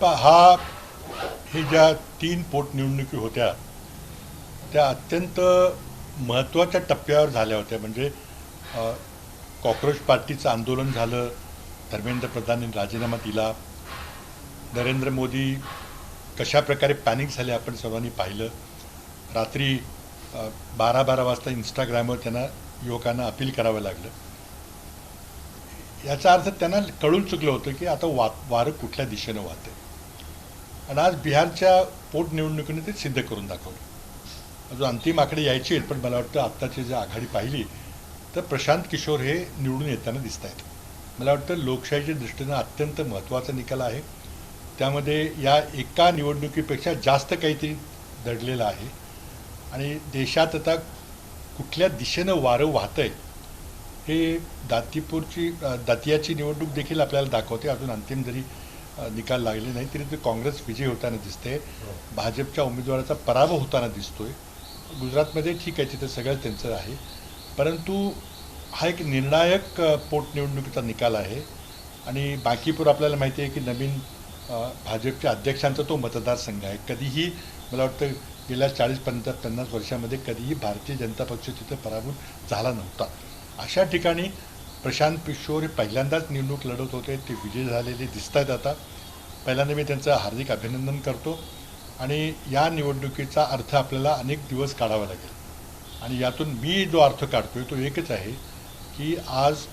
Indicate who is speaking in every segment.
Speaker 1: हे ज्या 3 पोटनिवडणुकी होत्या त्या अत्यंत महत्त्वाच्या टप्प्यावर झाल्या होत्या. म्हणजे कॉक्रोच पार्टीचं आंदोलन झालं, धर्मेंद्र प्रधानने राजीनामा दिला, नरेंद्र मोदी कशा प्रकारे पॅनिक झाले आपण सर्वांनी पाहिलं. रात्री 12-12 वाजता इंस्टाग्रामवर त्यांना युवकांना अपील करावं लागलं. याचा अर्थ त्यांना कळून चुकलं होतं की आता वारं कुठल्या दिशेनं वाहतंय. आणि आज बिहारच्या पोटनिवडणुकीने ते सिद्ध करून दाखवलं. अजून अंतिम आकडे यायचे आहेत, पण मला वाटतं आत्ताची जी आघाडी पाहिली तर प्रशांत किशोर हे निवडून येताना दिसत आहेत. मला वाटतं लोकशाहीच्या दृष्टीनं अत्यंत महत्त्वाचा निकाल आहे. त्यामध्ये या एका निवडणुकीपेक्षा जास्त काहीतरी दडलेलं आहे. आणि देशात आता कुठल्या दिशेनं वारं वाहतंय हे दातियाची निवडणूक देखील आपल्याला दाखवते. अजून अंतिम जरी निकाल लागले नाही तरी ते काँग्रेस विजय होताना दिसते, भाजपच्या उमेदवाराचा पराभव होताना दिसतोय. गुजरातमध्ये ठीक आहे, तिथं सगळं त्यांचं आहे, परंतु हा एक निर्णायक पोटनिवडणुकीचा निकाल आहे. आणि बाकीपूर आपल्याला माहिती आहे की नवीन भाजपच्या अध्यक्षांचा तो मतदारसंघ आहे. कधीही मला वाटतं गेल्या 40-50 वर्षामध्ये कधीही भारतीय जनता पक्ष तिथं पराभूत झाला नव्हता. अशा ठिकाणी प्रशांत किशोर हे पहिल्यांदाच निवडणूक लढवत होते, ते विजय झालेले दिसत आहेत. आता पहिल्यांदा मी त्यांचं हार्दिक अभिनंदन करतो. आणि या निवडणुकीचा अर्थ आपल्याला अनेक दिवस काढावा लागेल. आणि यातून मी जो अर्थ काढतोय तो एकच आहे की आज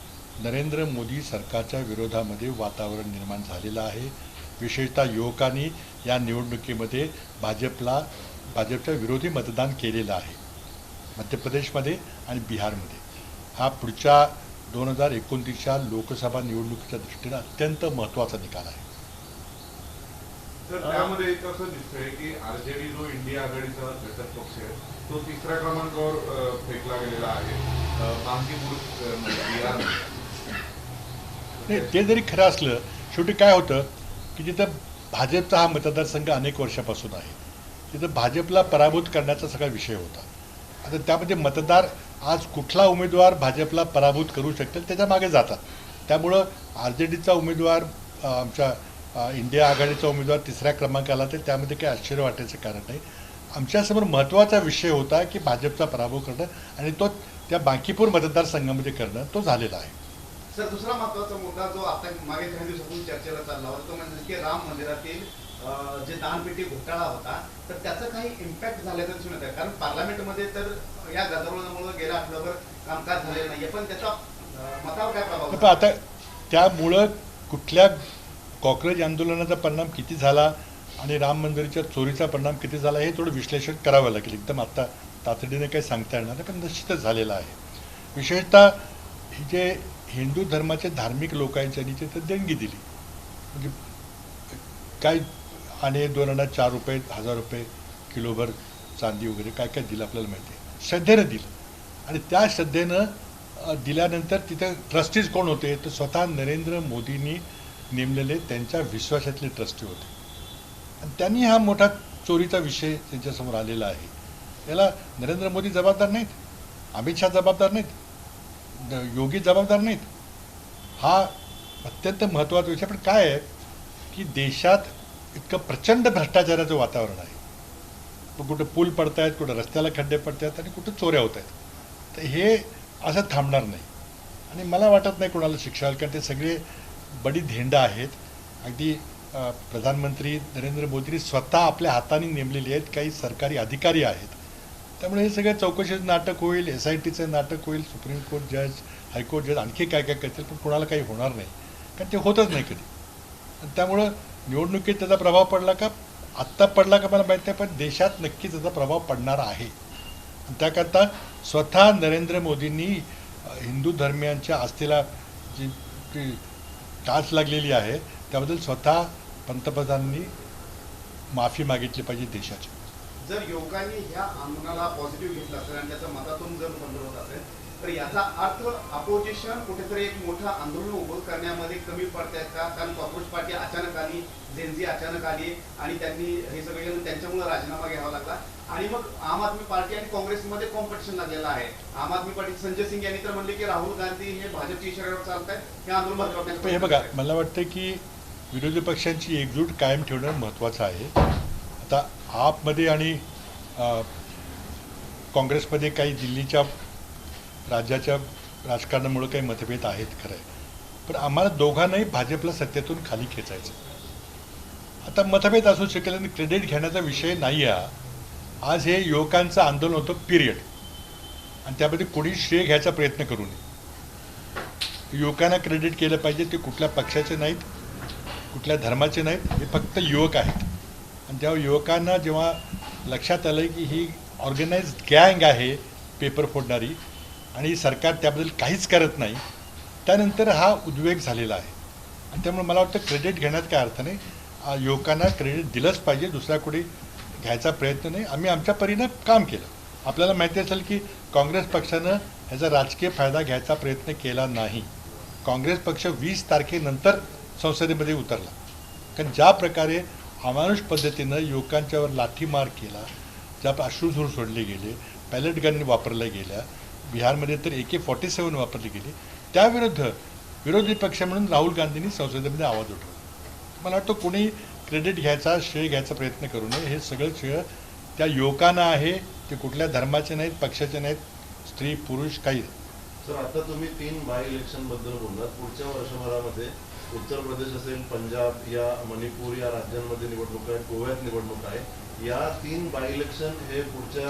Speaker 1: नरेंद्र मोदी सरकारच्या विरोधामध्ये वातावरण निर्माण झालेलं आहे. विशेषतः युवकांनी या निवडणुकीमध्ये भाजपच्या विरोधी मतदान केलेलं आहे, मध्य प्रदेशमध्ये आणि बिहारमध्ये. हा पुढच्या 2029च्या लोकसभा निवडणुकीच्या दृष्टीनं अत्यंत महत्त्वाचा निकाल आहे.
Speaker 2: तर त्यामध्ये एक असं दिसतंय की आरजेडी जो इंडिया आघाडीचा घटक पक्ष आहे तो 3ऱ्या क्रमांकावर फेकला गेलेला आहे बांकीपूर बिहार.
Speaker 1: नाही, ते जरी खरं असलं, शेवटी काय होतं की तिथं भाजपचा हा मतदारसंघ अनेक वर्षापासून आहे. तिथं भाजपला पराभूत करण्याचा सगळा विषय होता. आता त्यामध्ये मतदार आज कुठला उमेदवार भाजपला पराभूत करू शकेल त्याच्या मागे जातात. त्यामुळं आरजेडीचा उमेदवार आमच्या इंडिया आघाडीचा उमेदवार 3ऱ्या क्रमांकाला, तर त्यामध्ये काही आश्चर्य वाटायचं कारण नाही. आमच्यासमोर महत्त्वाचा विषय होता की भाजपचा पराभव करणं आणि तो त्या बांकीपूर मतदारसंघामध्ये करणं, तो झालेला आहे.
Speaker 3: सर, दुसरा महत्त्वाचा मुद्दा जो आता मागे काही दिवसातून चर्चेला चालला होता तो म्हणजे की राम मंदिरातील जे दानपेटी घोटाळा होता तर त्याचा काही इम्पॅक्ट झाल्याचं दिसून येत आहे. कारण पार्लमेंटमध्ये तर या गदारोळामुळे गेल्या आठवड्याभर कामकाज झालेलं नाही, पण त्याचा मतावर काय प्रभाव?
Speaker 1: आता त्यामुळं कुठल्या कॉक्रोच आंदोलनाचा परिणाम किती झाला आणि राम मंदिराच्या चोरीचा परिणाम किती झाला हे थोडं विश्लेषण करावं लागेल. एकदम आत्ता तातडीने काही सांगता येणार नाही, पण निश्चितच झालेलं आहे. विशेषतः हे जे हिंदू धर्माचे धार्मिक लोक आहेत ज्यांनी तिथं देणगी दिली, म्हणजे काय आणि 2 आणा 4 रुपये 1000 रुपये किलोभर चांदी वगैरे काय काय दिलं आपल्याला माहिती आहे, श्रद्धेनं दिलं. आणि त्या श्रद्धेनं दिल्यानंतर तिथं ट्रस्टीज कोण होते तर स्वतः नरेंद्र मोदींनी नेमलेले त्यांच्या विश्वासातले ट्रस्टी होते. आणि त्यांनी हा मोठा चोरीचा विषय त्यांच्यासमोर आलेला आहे. याला नरेंद्र मोदी जबाबदार नाहीत, अमित शहा जबाबदार नाहीत, योगी जबाबदार नाहीत. हा अत्यंत महत्त्वाचा विषय. पण काय आहे की देशात इतकं प्रचंड भ्रष्टाचाराचं वातावरण आहे. कुठं पूल पडत आहेत, कुठं रस्त्याला खड्डे पडत आहेत आणि कुठं चोऱ्या होत आहेत. तर हे असं थांबणार नाही. आणि मला वाटत नाही कोणाला शिक्षा होईल, कारण ते सगळे बडी धेंड आहेत. अगदी प्रधानमंत्री नरेंद्र मोदींनी स्वतः आपल्या हाताने नेमलेले आहेत, काही सरकारी अधिकारी आहेत. त्यामुळे हे सगळं चौकशीचं नाटक होईल, SITचं नाटक होईल, सुप्रीम कोर्ट जज, हायकोर्ट जज आणखी काय काय करतील, पण कोणाला काही होणार नाही, कारण ते होतच नाही कधी. आणि त्यामुळं निवडणुकीत त्याचा प्रभाव पडला का, आत्ता पडला का मला माहीत नाही, पण देशात नक्कीच त्याचा प्रभाव पडणार आहे. त्याकरता स्वतः नरेंद्र मोदींनी हिंदू धर्मियांच्या आस्थेला जी टाच लागलेली आहे त्याबद्दल स्वतः पंतप्रधानांनी माफी मागितली पाहिजे देशाची.
Speaker 3: जर युवकांनी ह्या आंदोलनाला पॉझिटिव्ह घेतलं असेल आणि त्याच्या मतातून जर बंद होत असेल तर याचा अर्थ अपोजिशन कुठेतरी एक मोठं आंदोलन उभं करण्यामध्ये कमी पडत आहेत का? कारण कॉक्रोच पार्टी अचानक आली, जेनजी अचानक आली आणि त्यांनी हे सगळे त्यांच्यामुळे राजीनामा घ्यावा लागला. आणि मग आम आदमी पार्टी आणि काँग्रेसमध्ये कॉम्पिटिशन लागलेलं आहे. आम आदमी पार्टी संजय सिंग यांनी तर म्हणले की राहुल गांधी हे भाजपच्या इशाऱ्यावर चालत आहेत, हे आंदोलन.
Speaker 1: हे बघा, मला वाटतं की विरोधी पक्षांची एकजूट कायम ठेवणं महत्त्वाचं आहे. आता आपमध्ये आणि काँग्रेसमध्ये काही दिल्लीच्या राज्याच्या राजकारणामुळे काही मतभेद आहेत खरं आहे, पण आम्हाला दोघांनाही भाजपला सत्तेतून खाली खेचायचं. आता मतभेद असू शकेल आणि क्रेडिट घेण्याचा विषय नाही आहे. आज हे युवकांचं आंदोलन होतं पिरियड, आणि त्यामध्ये कोणी श्रेय घ्यायचा प्रयत्न करू नये. युवकांना क्रेडिट केलं पाहिजे. ते कुठल्या पक्षाचे नाहीत, कुठल्या धर्माचे नाहीत, हे फक्त युवक आहेत. आणि तेव्हा युवकांना जेव्हा लक्षात आलं की ही ऑर्गनाइज्ड गँग आहे पेपर फोडणारी आणि सरकार त्याबद्दल काहीच करत नाही, त्यानंतर हा उद्वेग झालेला आहे. आणि त्यामुळे मला वाटतं क्रेडिट घेण्यात काय अर्थ नाही. युवकांना क्रेडिट दिलंच पाहिजे, दुसरा कोणी घ्यायचा प्रयत्न नाही. आम्ही आमच्या परीनं काम केलं. आपल्याला माहिती असेल की काँग्रेस पक्षानं ह्याचा राजकीय फायदा घ्यायचा प्रयत्न केला नाही. काँग्रेस पक्ष 20 तारखेनंतर संसदेमध्ये उतरला, कारण ज्या प्रकारे अमानुष पद्धतीनं युवकांच्यावर लाठीमार केला, ज्या अश्रूधूर सोडले गेले, पॅलेट गन वापरल्या गेल्या, बिहारमध्ये तर AK-47 वापरली गेली, त्याविरुद्ध विरोधी पक्ष म्हणून राहुल गांधींनी संसदेमध्ये आवाज उठवला. मला वाटतं कोणी क्रेडिट घ्यायचा, श्रेय घ्यायचा प्रयत्न करू नये. हे सगळं श्रेय त्या युवकांना आहे. ते कुठल्या धर्माचे नाहीत, पक्षाचे नाहीत, स्त्री पुरुष काही.
Speaker 4: सर, आता तुम्ही 3 बाय इलेक्शनबद्दल बोललात. पुढच्या वर्षभरामध्ये उत्तर प्रदेश असेल, पंजाब या मणिपूर या राज्यांमध्ये निवडणूक आहे, गोव्यात निवडणूक आहे. या 3 बाय इलेक्शन हे पुढच्या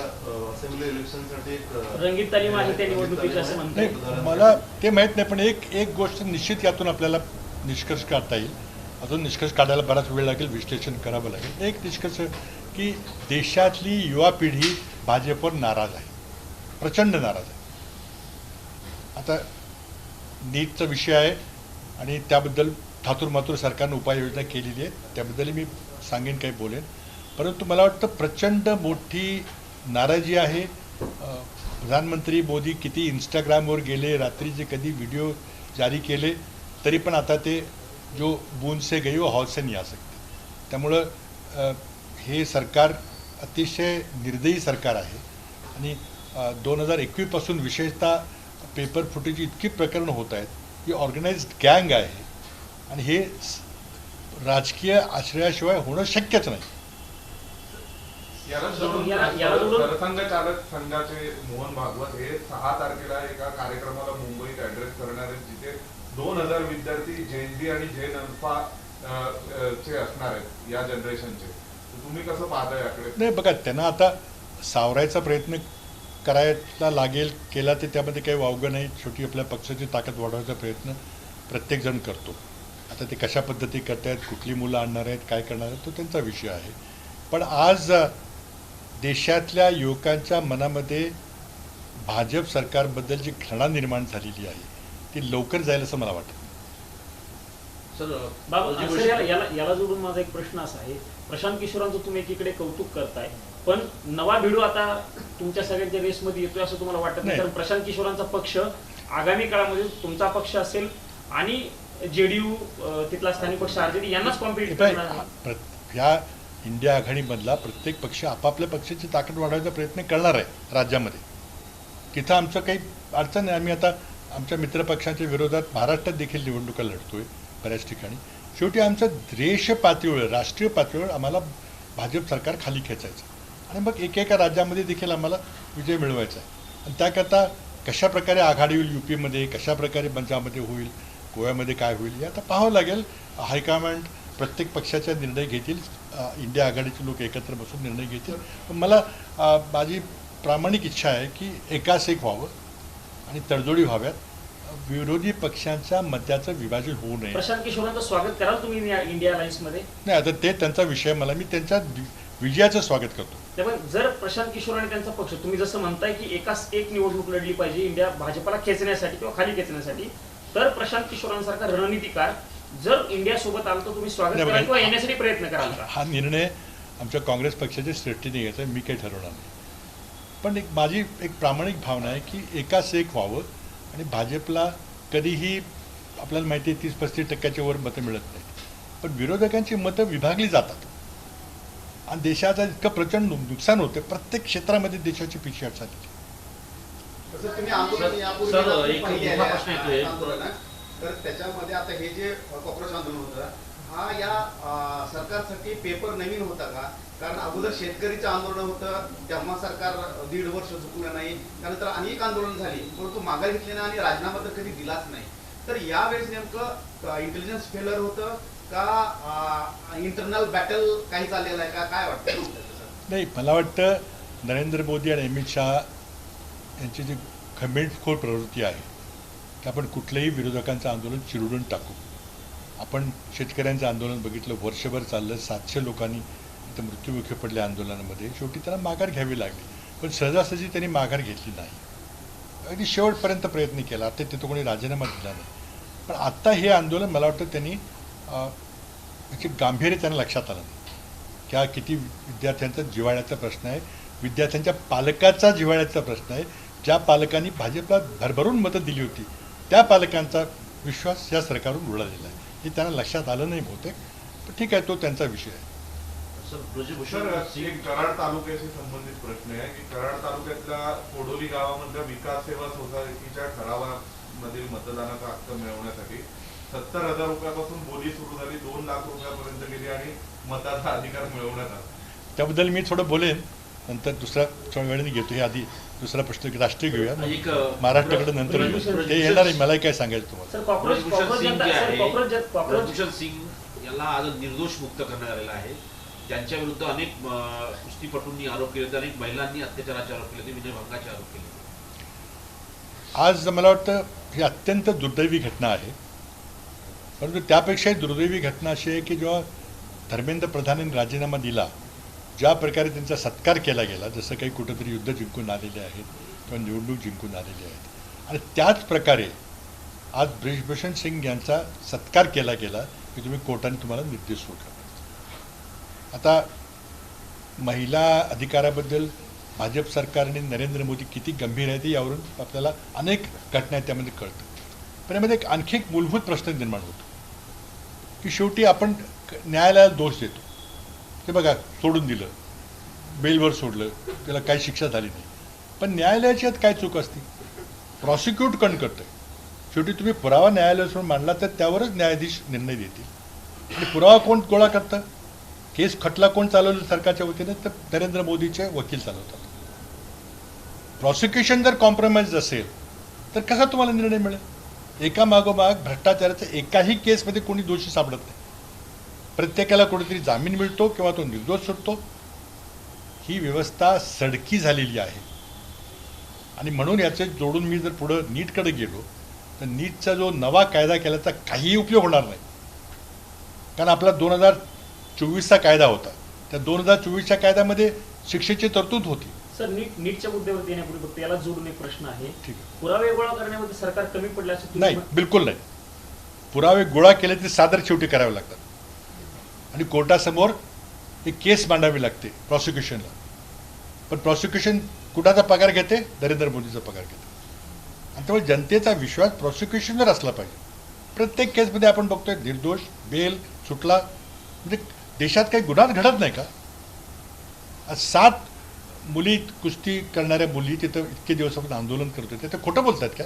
Speaker 4: असेंब्ली इलेक्शनसाठी एक
Speaker 5: रंगीत तालीम आहे त्या निवडणुकीची असं
Speaker 1: नाही. मला ते माहीत नाही, पण एक गोष्ट निश्चित यातून आपल्याला निष्कर्ष काढता येईल. अजून निष्कर्ष काढायला बराच वेळ लागेल, विश्लेषण करावं लागेल. एक निष्कर्ष की देशातली युवा पिढी भाजपवर नाराज आहे, प्रचंड नाराज आहे. आता नीटचा विषय आहे आणि त्याबद्दल थातूरमातूर सरकारनं उपाययोजना केलेली आहे, त्याबद्दल मी सांगेन, काही बोलेन. परंतु मला वाटतं प्रचंड मोठी नाराजी आहे. प्रधानमंत्री मोदी किती इंस्टाग्रामवर गेले, रात्रीचे कधी व्हिडिओ जारी केले, तरी पण आता ते जो बूंद से गई वो हौद से नहीं आ सकते. त्यामुळं हे सरकार अतिशय निर्दयी सरकार आहे. आणि 2021 पासून विशेषतः पेपर फुटेची इतकी प्रकरणं होत आहेत. ही ऑर्गनाइज्ड गँग आहे आणि हे राजकीय आश्रयाशिवाय होणं शक्यच नाही.
Speaker 2: याला सरसंघचालक संघाचे मोहन भागवत हे 6 तारखेला एका कार्यक्रमाला मुंबईत ऍड्रेस करणार आहेत, जिथे 2000 विद्यार्थी JNB आणि जैन अल्फा चे असणार आहेत या जनरेशनचे. तुम्ही कसं पाहता याकडे?
Speaker 1: नाही बघा, त्यांना आता सावरायचा प्रयत्न करायला लागेल, केला तर त्यामध्ये काही वावगं नाही. शेवटी आपल्या पक्षाची ताकद वाढवायचा प्रयत्न प्रत्येकजण करतो. आता ते कशा पद्धती करत आहेत, कुठली मुलं आणणार आहेत, काय करणार आहेत, तो त्यांचा विषय आहे. पण आज देशातल्या युवकांच्या मनामध्ये भाजप सरकारबद्दल जी घृणा निर्माण झालेली आहे ती लवकर जाईल असं मला वाटतं.
Speaker 5: सर, याला जोडून माझा एक प्रश्न असा आहे. प्रशांत किशोरांचं तुम्ही एकीकडे कौतुक करताय, पण नवा भिडू आता तुमच्या सगळ्यांच्या रेसमध्ये येतोय असं तुम्हाला वाटत नाही? कारण प्रशांत किशोरांचा पक्ष आगामी काळामध्ये तुमचा पक्ष असेल आणि JDU तिथला स्थानिक पक्ष RJD यांनाच कॉम्पिट करणार.
Speaker 1: ह्या इंडिया आघाडीमधला प्रत्येक पक्ष आपापल्या पक्षाची ताकद वाढवायचा प्रयत्न करणार आहे राज्यामध्ये. तिथं आमचं काही अडचण नाही. आम्ही आता आमच्या मित्रपक्षांच्या विरोधात महाराष्ट्रात देखील निवडणुका लढतोय बऱ्याच ठिकाणी. शेवटी आमचं देश पातळीवर, राष्ट्रीय पातळीवर आम्हाला भाजप सरकार खाली खेचायचं आणि मग एकेका राज्यामध्ये देखील आम्हाला विजय मिळवायचा आहे. आणि त्याकरता कशा प्रकारे आघाडी होईल, UPमध्ये कशा प्रकारे पंजाबमध्ये होईल, गोव्यामध्ये काय होईल, हे आता पाहावं लागेल. हायकमांड प्रत्येक पक्षाचा निर्णय घेतील, इंडिया आघाडीचे लोक एकत्र बसून निर्णय घेतील. पण मला माझी प्रामाणिक इच्छा आहे की एकास एक व्हावं आणि तडजोडी व्हाव्यात. विरोधी पक्षांच्या मताचं विभाजन होऊ नये.
Speaker 5: प्रशांत किशोरांचं स्वागत कराल तुम्ही इंडिया अलायन्समध्ये? मी
Speaker 1: त्यांचा विषय, मी त्यांच्या विजयाचं स्वागत करतो.
Speaker 5: त्यामुळे जर प्रशांत किशोर आणि त्यांचा पक्ष, तुम्ही जसं म्हणताय की एकाच एक निवडणूक लढली पाहिजे इंडिया भाजपला खेचण्यासाठी किंवा खाली खेचण्यासाठी, तर प्रशांत किशोरांसारखा रणनीतिकार जर इंडिया सोबत आलं तर तुम्ही स्वागत कराल किंवा येण्यासाठी प्रयत्न कराल का?
Speaker 1: हा निर्णय आमच्या काँग्रेस पक्षाच्या श्रेष्ठीने घ्यायचा आहे, मी काही ठरवणार नाही. पण माझी एक प्रामाणिक भावना आहे की एकाच एक व्हावं आणि भाजपला कधीही आपल्याला माहिती आहे 30-35% वर मतं मिळत नाहीत, पण विरोधकांची मतं विभागली जातात आणि देशाचं इतकं प्रचंड नुकसान होतं. प्रत्येक क्षेत्रामध्ये देशाची पिछेहाट झाली.
Speaker 3: तुम्ही आंदोलन यापूर्वी तर त्याच्यामध्ये आता हे जे कॉक्रोच आंदोलन होतं, हा या सरकारसाठी पेपर नवीन होता का? कारण अगोदर शेतकरीचं आंदोलन होतं तेव्हा सरकार 1.5 वर्ष झुकलं नाही, त्यानंतर अनेक आंदोलन झाली परंतु माघार घेतली नाही आणि राजीनामा तर कधी दिलाच नाही. तर यावेळेस नेमकं इंटेलिजन्स फेलर होतं का इंटरनल बॅटल काही चाललेलं आहे का, काय वाटतं?
Speaker 1: नाही, मला वाटतं नरेंद्र मोदी आणि अमित शहा यांची जी खंबीरखोर प्रवृत्ती आहे की आपण कुठल्याही विरोधकांचं आंदोलन चिरडून टाकू. आपण शेतकऱ्यांचं आंदोलन बघितलं, वर्षभर चाललं, 700 लोकांनी इथं मृत्युमुखी पडल्या आंदोलनामध्ये. शेवटी त्यांना माघार घ्यावी लागली, पण सहजासहजी त्यांनी माघार घेतली नाही. अगदी शेवटपर्यंत प्रयत्न केला, आता तिथं कोणी राजीनामा दिला नाही. पण आत्ता हे आंदोलन मला वाटतं त्यांनी याचे गांभीर्य त्यांना लक्षात आलं नाही की हा किती विद्यार्थ्यांचा जिव्हाळ्याचा प्रश्न आहे, विद्यार्थ्यांच्या पालकाचा जिव्हाळ्याचा प्रश्न आहे. ज्या पालकांनी भाजपला भरभरून मतं दिली होती त्या पालकांचा विश्वास या सरकारवरून उडालेला आहे, हे त्यांना लक्षात आलं नाही बहुतेक. पण ठीक आहे, तो त्यांचा विषय आहे.
Speaker 2: सर, एक कराड तालुक्याशी संबंधित प्रश्न आहे की कराड तालुक्यातल्या कोडोली गावामधल्या विकास सेवा सोसायटीच्या ठरावामधील मतदानाचा हक्क मिळवण्यासाठी 70,000 रुपयापासून बोली सुरू झाली, 2 लाख रुपयापर्यंत गेली आणि मताचा अधिकार मिळवण्यात आला.
Speaker 1: त्याबद्दल मी थोडं बोलेन नंतर, दुसरा थोड्या वेळाने घेतो. हे आधी दुसरा प्रश्न राष्ट्रीय घेऊया, महाराष्ट्राकडे नंतर घेऊया. ते येणार आहे, मलाही काय सांगायचं तुम्हाला.
Speaker 6: प्रभूषण सिंग याला आज निर्दोष मुक्त करण्यात आलेला आहे. ज्यांच्या विरुद्ध अनेक कुस्तीपटूंनी आरोप केले होते, अनेक महिलांनी अत्याचाराचे आरोप केले होते, विनयभंगाचे आरोप केले होते.
Speaker 1: आज मला वाटतं ही अत्यंत दुर्दैवी घटना आहे. परंतु त्यापेक्षाही दुर्दैवी घटना अशी आहे की जेव्हा धर्मेंद्र प्रधानांनी राजीनामा दिला, ज्या प्रकारे त्यांचा सत्कार केला गेला, जसं काही कुठंतरी युद्ध जिंकून आलेले आहेत किंवा निवडणूक जिंकून आलेले आहेत, आणि त्याच प्रकारे आज ब्रिजभूषण सिंग यांचा सत्कार केला गेला की तुम्ही कोर्टाने तुम्हाला निर्देश सोडला. आता महिला अधिकाराबद्दल भाजप सरकारने नरेंद्र मोदी किती गंभीर आहे ते यावरून आपल्याला अनेक घटना त्यामध्ये कळतं. पण यामध्ये एक आणखी एक मूलभूत प्रश्न निर्माण होतो की शेवटी आपण न्यायालयाला दोष देतो. ते बघा, सोडून दिलं, बेलवर सोडलं, त्याला काही शिक्षा झाली नाही. पण न्यायालयाची यात काय चूक असते? प्रॉसिक्यूट कोण करतं? शेवटी तुम्ही पुरावा न्यायालयासमोर मांडला तर त्यावरच न्यायाधीश निर्णय देतील. आणि पुरावा कोण गोळा करतं? केस खटला कोण चालवलं सरकारच्या वतीने? तर नरेंद्र मोदीचे वकील चालवतात. प्रॉसिक्युशन जर कॉम्प्रोमाइज असेल तर कसा तुम्हाला निर्णय मिळेल? एका मागोमाग भ्रष्टाचाराच्या एकाही केसमध्ये कोणी दोषी सापडत नाही. प्रत्येकाला कोणीतरी जामीन मिळतो किंवा तो निर्दोष सुटतो. ही व्यवस्था सडकी झालेली आहे. आणि म्हणून याचे जोडून मी जर पुढं नीटकडे गेलो तर नीटचा जो नवा कायदा केल्याचा काहीही उपयोग होणार नाही. कारण आपला 2024चा कायदा होता, त्या 2024च्या कायद्यामध्ये शिक्षेची तरतूद होती.
Speaker 5: सर, नीटच्या मुद्द्यावरती येण्यापूर्वी फक्त याला जोडून एक प्रश्न आहे.
Speaker 1: ठीक आहे.
Speaker 5: पुरावे गोळा करण्यामध्ये सरकार कमी पडले असं
Speaker 1: नाही, बिलकुल नाही. पुरावे गोळा केले तरी सादर शेवटी करावे लागतात आणि कोर्टासमोर एक केस मांडावी लागते प्रॉसिक्युशनला. पण प्रॉसिक्युशन कुणाचा पगार घेते? नरेंद्र मोदीचा पगार घेते. आणि त्यामुळे जनतेचा विश्वास प्रॉसिक्युशनवर असला पाहिजे. प्रत्येक केसमध्ये आपण बघतोय निर्दोष बेल सुटला. म्हणजे देशात काही गुन्हा घडत नाही का? आज 7 मुली कुस्ती करणाऱ्या मुली तिथं इतके दिवसापासून आंदोलन करत होते, ते खोटं बोलतात का?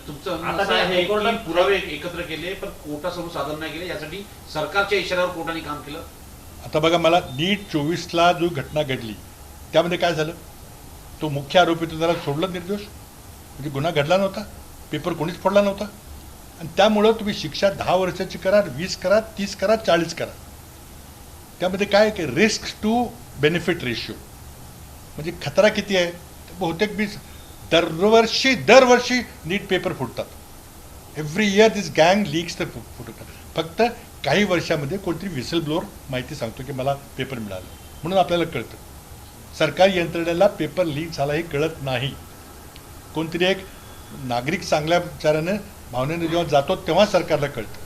Speaker 6: तुमचं म्हणणं असं आहे की पुरावे एकत्र केले पण कोर्टासमोर सादर नाही केले, यासाठी सरकारच्या इशाऱ्यावर कोर्टाने काम केलं.
Speaker 1: आता बघा, मला नीट 24ला जो घटना घडली त्यामध्ये काय झालं? तो मुख्य आरोपी तो त्याला सोडलं निर्दोष, म्हणजे गुन्हा घडला नव्हता, पेपर कोणीच फोडला नव्हता. आणि त्यामुळं तुम्ही शिक्षा 10 वर्षाची करा, 20 करा, 30 करा, 40 करा. त्यामध्ये काय की रिस्क टू बेनिफिट रेशिओ, म्हणजे खतरा किती आहे? बहुतेक दरवर्षी नीट पेपर फुटतात. एव्हरी इयर दिस गँग लीक्स द फुटतात. फक्त काही वर्षामध्ये कोणतरी विसल ब्लोअर माहिती सांगतो की मला पेपर मिळालं, म्हणून आपल्याला कळतं. सरकारी यंत्रणेला पेपर लीक झाला हे कळत नाही. कोणतरी एक नागरिक चांगल्या विचारानं भावनेने जेव्हा जातो तेव्हा सरकारला कळतं.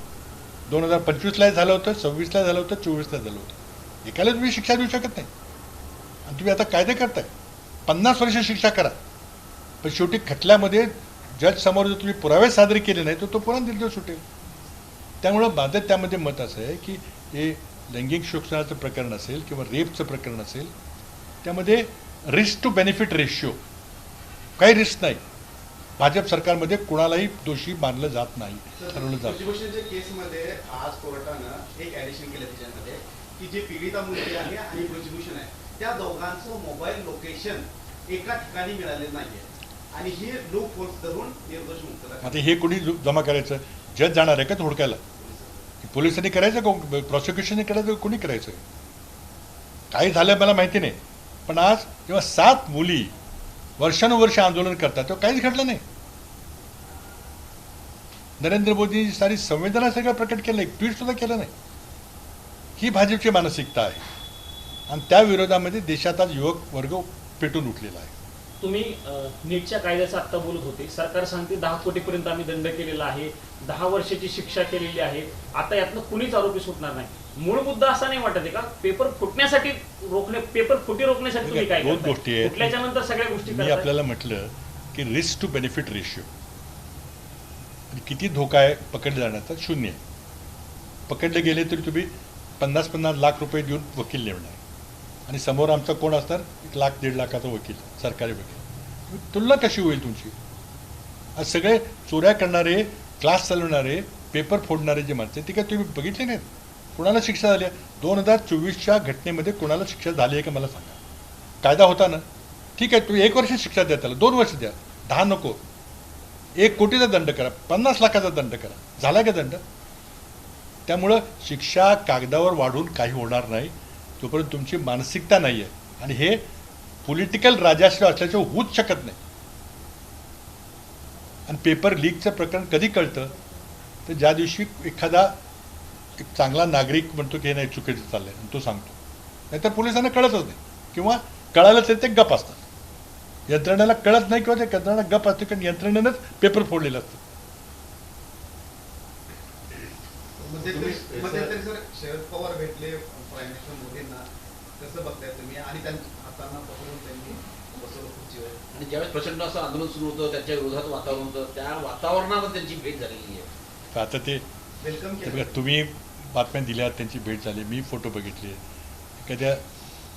Speaker 1: 2025ला झालं होतं, 26ला झालं होतं, 24ला झालं होतं. एकाला तुम्ही शिक्षा देऊ शकत नाही. आणि तुम्ही आता कायदे करताय, 50 वर्ष शिक्षा करा, पण शेवटी खटल्यामध्ये जज समोर जर तुम्ही पुरावे सादर केले नाही तर तो पुन्हा निर्दोष सुटेल. त्यामुळं माझं त्यामध्ये मत असं आहे की हे लैंगिक शोषणाचं प्रकरण असेल किंवा रेपचं प्रकरण असेल, त्यामध्ये रिस्क टू बेनिफिट रेशिओ काही रिस्क नाही. भाजप सरकारमध्ये कुणालाही दोषी मानलं जात नाही, ठरवलं जात.
Speaker 3: ब्रिजभूषणच्या केसमध्ये आज कोर्टानं एक ऍडिशन केलं त्याच्यामध्ये की जे पीडिता मुलगी आहे आणि ब्रिजभूषण आहे त्या दोघांचं मोबाईल लोकेशन एका ठिकाणी मिळाले नाहीये आणि ही लूप होल्स धरून निर्दोष मुक्त करतात.
Speaker 1: आता हे कोणी जमा करायचं? जज जाणार आहे का तो हुडकायला? पोलिसांनी करायचं, प्रॉसिक्युशनने करायचं, कोणी करायचं? काही झालं मला माहिती नाही, पण आज जेव्हा 7 मुली वर्षानुवर्ष आंदोलन करतात तेव्हा काहीच घडलं नाही. नरेंद्र मोदींनी सारी संवेदना सगळं प्रकट केलं, एक ट्विट सुद्धा केलं नाही. ही भाजपची मानसिकता आहे आणि त्या विरोधामध्ये देशात आज युवक वर्ग पेटून उठलेला आहे.
Speaker 5: तुम्ही नीटच्या कायद्याचं आत्ता बोलत होते. सरकार सांगते 10 कोटीपर्यंत आम्ही दंड केलेला आहे, 10 वर्षाची शिक्षा केलेली आहे. आता यातनं कुणीच आरोपी सुटणार नाही. मूळ मुद्दा असा नाही वाटत आहे का पेपर फुटण्यासाठी पेपर फुटी रोखण्यासाठी तुम्ही काय
Speaker 1: दोन
Speaker 5: करताय?
Speaker 1: गोष्टी आहेत.
Speaker 5: फुटल्याच्या नंतर सगळ्या गोष्टी
Speaker 1: मी
Speaker 5: करताय.
Speaker 1: आपल्याला म्हटलं की रिस्क टू बेनिफिट रेशिओ किती धोका आहे पकडले जाण्याचा? 0 आहे. पकडले गेले तरी तुम्ही 50-50 लाख रुपये देऊन वकील नेमणार आणि समोर आमचा कोण असणार? 1 लाख 1.5 लाखाचा वकील, सरकारी वकील. तुलना कशी होईल तुमची? आज सगळे चोऱ्या करणारे, क्लास चालवणारे, पेपर फोडणारे जे माणसं ते काय तुम्ही बघितले नाहीत? कुणाला शिक्षा झाली आहे? 2024च्या घटनेमध्ये कुणाला शिक्षा झाली आहे का मला सांगा. कायदा होता ना, ठीक आहे, तुम्ही 1 वर्ष शिक्षा द्या, त्याला 2 वर्ष द्या, 10 नको, 1 कोटीचा दंड करा, 50 लाखाचा दंड करा. झाला का दंड? त्यामुळं शिक्षा कागदावर वाढून काही होणार नाही तोपर्यंत तुमची मानसिकता नाही आहे. आणि हे पॉलिटिकल राजाश्रय असल्याचं होऊच शकत नाही. आणि पेपर लीकचं प्रकरण कधी कळतं? तर ज्या दिवशी एखादा एक चांगला नागरिक म्हणतो की हे नाही चुकीचं चाललंय आणि तो सांगतो. नाहीतर पोलिसांना कळतच नाही, किंवा कळालं तर ते गप असतात. यंत्रणेला कळत नाही किंवा ते यंत्रणा गप असते, कारण यंत्रणेनंच पेपर फोडलेलं असतं.
Speaker 3: मध्यंतरी सर शरद पवार भेटले प्राईम मिनिस्टर मोदींना, कसं बघताय तुम्ही? आणि त्यांच्या हातांना पकडून त्यांनी बसवलं खुर्चीवर.
Speaker 6: आणि ज्यावेळेस प्रचंड असं आंदोलन सुरू होतं, त्यांच्या विरोधात वातावरण होतं, त्या वातावरणामध्ये त्यांची भेट झालेली आहे.
Speaker 1: तर आता ते
Speaker 3: वेलकम
Speaker 1: बघा,
Speaker 3: केलं.
Speaker 1: तुम्ही बातम्या दिल्या, त्यांची भेट झाली, मी फोटो बघितले. एखाद्या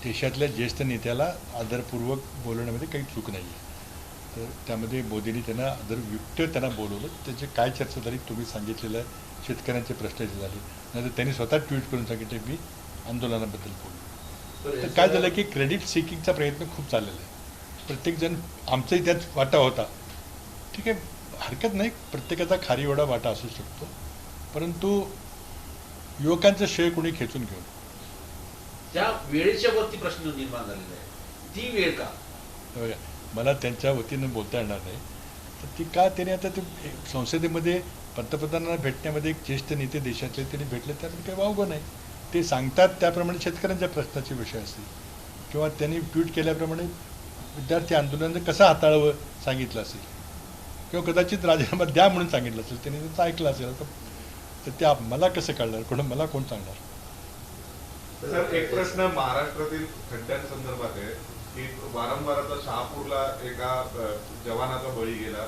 Speaker 1: देशातल्या ज्येष्ठ नेत्याला आदरपूर्वक बोलवण्यामध्ये काही चूक नाही आहे. तर त्यामध्ये मोदींनी त्यांना आदरयुक्त त्यांना बोलवलं. त्याची काय चर्चा झाली तुम्ही सांगितलेलं आहे. शेतकऱ्यांचे प्रश्नाची झाली, नाहीतर त्यांनी स्वतः ट्विट करून सांगितले मी आंदोलनाबद्दल बोललो. तर काय झालं की क्रेडिट सिकिंगचा प्रयत्न खूप चाललेला आहे. प्रत्येकजण आमचाही त्यात वाटा होता, ठीक आहे, हरकत नाही, प्रत्येकाचा खारीवडा वाटा असू शकतो, परंतु युवकांचं श्रेय कोणी खेचून घेऊन.
Speaker 6: त्या वेळेच्या वरती प्रश्न निर्माण झालेला आहे. ती वेळ का?
Speaker 1: बघा, मला त्यांच्या वतीनं बोलता येणार नाही. तर ती का त्याने आता ते संसदेमध्ये पंतप्रधानांना भेटण्यामध्ये एक ज्येष्ठ नेते देशातले त्यांनी भेटले, त्यामध्ये काही वावगं नाही. ते सांगतात त्याप्रमाणे शेतकऱ्यांच्या प्रश्नाचे विषय असतील, किंवा त्यांनी ट्विट केल्याप्रमाणे विद्यार्थी आंदोलन कसं हाताळावं सांगितलं असेल, किंवा कदाचित राजीनामा द्या म्हणून सांगितलं असेल, त्यांनी त्याचं ऐकलं असेल. तर ते मला कसं कळणार? मला कोण सांगणार?
Speaker 2: सर, एक प्रश्न महाराष्ट्रातील खड्ड्यांसंदर्भात आहे की वारंवार आता शहापूरला एका जवानाचा बळी गेला,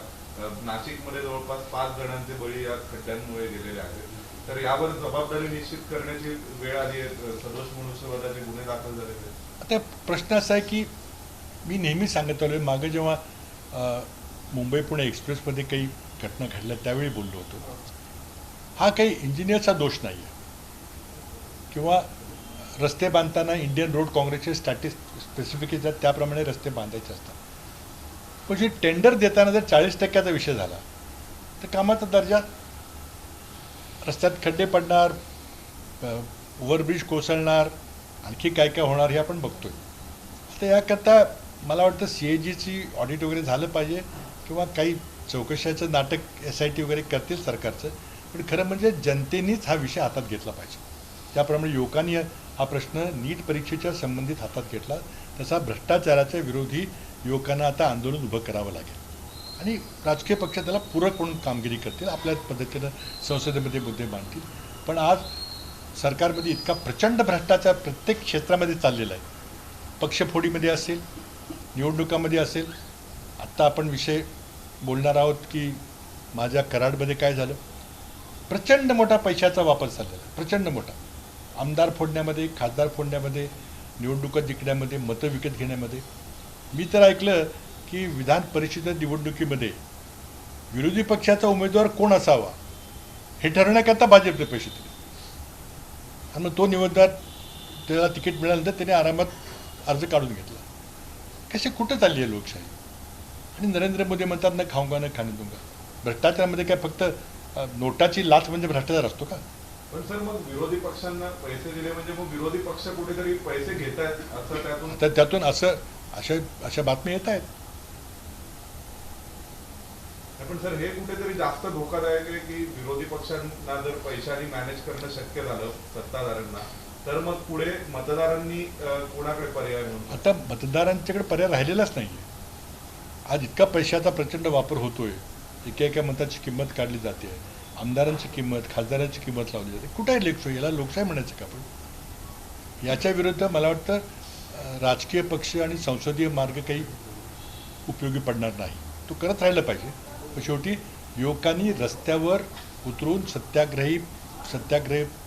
Speaker 2: नाशिकमध्ये जवळपास 5 जणांचे बळी या खड्ड्यांमुळे गेलेले आहेत. तर यावर जबाबदारी निश्चित करण्याची वेळ आली आहे. सदोष मनुष्यवधाचे गुन्हे दाखल झालेले आहेत.
Speaker 1: आता प्रश्न असा आहे की मी नेहमी सांगत आलो, मागे जेव्हा मुंबई पुणे एक्सप्रेसमध्ये काही घटना घडल्या त्यावेळी बोललो होतो. हा काही इंजिनियरचा दोष नाही आहे, किंवा रस्ते बांधताना इंडियन रोड काँग्रेसचे स्पेसिफिकेशन त्याप्रमाणे रस्ते बांधायचे असतात. पण जे टेंडर देताना जर 40% विषय झाला तर कामाचा दर्जा, रस्त्यात खड्डे पडणार, ओव्हरब्रिज कोसळणार, आणखी काय काय होणार हे आपण बघतोय. तर याकरता मला वाटतं CAGची ऑडिट वगैरे झालं पाहिजे, किंवा काही चौकशाचं नाटक SIT वगैरे करतील सरकारचं. पण खरं म्हणजे जनतेनेच हा विषय हातात घेतला पाहिजे. त्याप्रमाणे युवकांनी हा प्रश्न नीट परीक्षेच्या संबंधित हातात घेतला, तसा भ्रष्टाचाराच्या विरोधी युवकांना आता आंदोलन उभं करावं लागेल. आणि राजकीय पक्ष त्याला पूरक म्हणून कामगिरी करतील, आपल्या पद्धतीनं संसदेमध्ये मुद्दे मांडतील. पण आज सरकारमध्ये इतका प्रचंड भ्रष्टाचार प्रत्येक क्षेत्रामध्ये चाललेला आहे. पक्षफोडीमध्ये असेल, निवडणुकामध्ये असेल. आत्ता आपण विषय बोलणार आहोत की माझ्या कराडमध्ये काय झालं. प्रचंड मोठा पैशाचा वापर चाललेला आहे, प्रचंड मोठा. आमदार फोडण्यामध्ये, खासदार फोडण्यामध्ये, निवडणुका जिंकण्यामध्ये, मतं विकत घेण्यामध्ये. मी तर ऐकलं की विधान परिषद निवडणुकीमध्ये विरोधी पक्षाचा उमेदवार कोण असावा हे ठरवण्याकरता भाजपने पैसे दिले आणि मग तो निवडणूक त्याला तिकीट मिळाल्यानंतर त्याने आरामात अर्ज काढून घेतला. कशी कुठं चालली आहे लोकशाही? आणि नरेंद्र मोदी म्हणतात ना खाऊंगा ना खाणे दूंगा. भ्रष्टाचारामध्ये काय फक्त नोटाची लाच म्हणजे भ्रष्टाचार असतो का?
Speaker 2: पण सर मग विरोधी पक्षांना पैसे दिले म्हणजे मग विरोधी पक्ष कुठेतरी पैसे घेत आहेत असं त्यातून
Speaker 1: तर त्यातून अशा बातम्या येत आहेत.
Speaker 2: पण सर हे कुठेतरी जास्त धोकादायक आहे की विरोधी पक्षांना जर पैशाने मॅनेज करणं शक्य झालं सत्ताधाऱ्यांना तर मग पुढे मतदारांनी कोणाकडे पर्याय म्हणून?
Speaker 1: आता मतदारांच्याकडे पर्याय राहिलेलाच नाही आहे. आज इतका पैशाचा प्रचंड वापर होतोय, एका मताची किंमत काढली जाते, आमदारांची किंमत, खासदारांची किंमत लावली जाते. कुठे आहे लोकशाही? याला लोकशाही म्हणायचं का आपण? याच्या विरुद्ध मला वाटतं राजकीय पक्ष आणि संसदीय मार्ग काही उपयोगी पडणार नाही. तो करत राहिला पाहिजे. पण शेवटी युवकांनी रस्त्यावर उतरून सत्याग्रही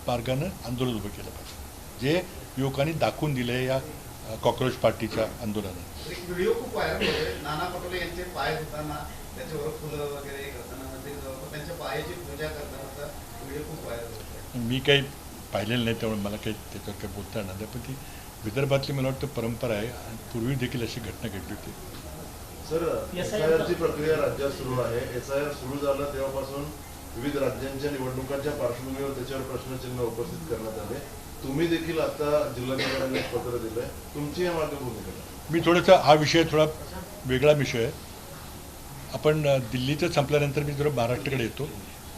Speaker 1: मार्गानं आंदोलन उभं केलं पाहिजे, जे युवकांनी दाखवून दिले या कॉक्रोच पार्टीच्या आंदोलनात.
Speaker 3: एक व्हिडिओ खूप व्हायरल होतोय, नाना पटोले यांचे पाय धुताना त्याच्यावर फुलं वगैरे करताना त्यांच्या पायाची पूजा करतानाचा व्हिडिओ खूप व्हायरल होतोय.
Speaker 1: मी काही पाहिलेलं नाही त्यामुळे मला काही त्याच्यावर काही बोलता येणार नाही. पण ती विदर्भातली मला वाटतं परंपरा आहे आणि पूर्वी देखील अशी घटना घडली होती.
Speaker 4: सर, SIR ची प्रक्रिया राज्यात सुरू आहे. SIR सुरू झालं तेव्हापासून विविध राज्यांच्या निवडणुकांच्या पार्श्वभूमीवर त्याच्यावर प्रश्नचिन्ह उपस्थित करण्यात आले. तुम्ही देखील आता जिल्हाधिकाऱ्यांना पत्र दिलंय. तुमची या मागे भूमिका काय?
Speaker 1: मी थोडंसं हा विषय थोडा वेगळा विषय आहे. आपण दिल्लीचं संपल्यानंतर मी जरा महाराष्ट्राकडे येतो.